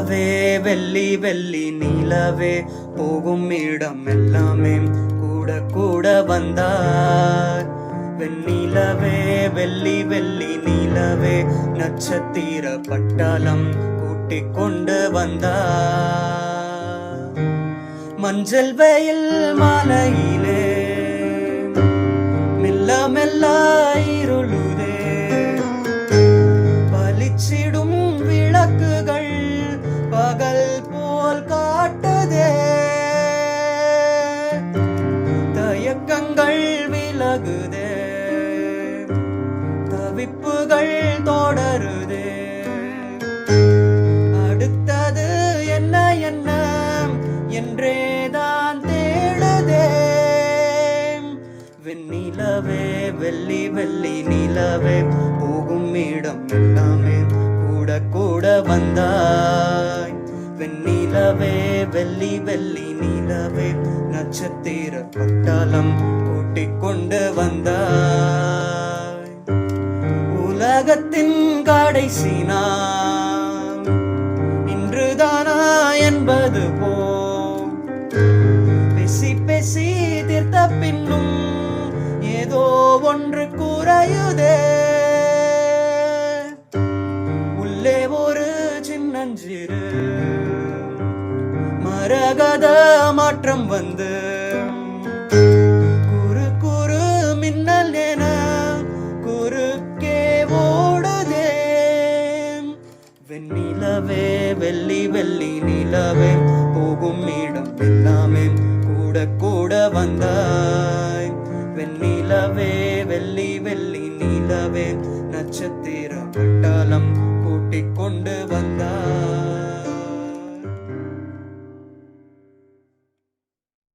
வெண்ணிலவே வெள்ளி வெள்ளி நீலவே போகும் இடம் எல்லாமே கூட கூட வந்தார். வெண்ணிலவே வெள்ளி வெள்ளி நீலவே நட்சத்திர பட்டாளம் கூட்டிக் கொண்டு வந்தார். மஞ்சள் வெயில் மாலையிலே மெல்ல மெல்ல இருளுதே, பளிச்சிடும் விளக்குகள் பகல் போல் காட்டுதே. தயக்கங்கள் விலகுதே, தவிப்புகள் தொடருதே. அடுத்தது என்ன என்ன என்றேதான் தேடுதே. வெண்ணிலவே வெள்ளி வெள்ளி நிலவே போகும் இடம் எல்லாமே கூட கூட வந்தாய். வெண்ணிலவே வெள்ளி வெள்ளி நிலவே நட்சத்திர பட்டாளம் கூட்டிக் கொண்டு வந்தாய். உலகத்தின் கடைசி நாள் இன்றுதானா என்பது போ பேசி பேசி தீர்த்த பின்னும் ஏதோ ஒன்று குறையுதே. உள்ளே ஒரு சின்னஞ்சிறு மரகத மாற்றம் வந்து குறு குறு மின்னல் என குறுக்கே ஓடுதே. வெண்ணிலவே வெள்ளி வெள்ளி நிலவே போகும் இடம் எல்லாமே கூட கூட வந்தாய். வெண்ணிலவே வெள்ளி வெள்ளி நிலவே நட்சத்திர பட்டாளம் கூட்டிக் கொண்டு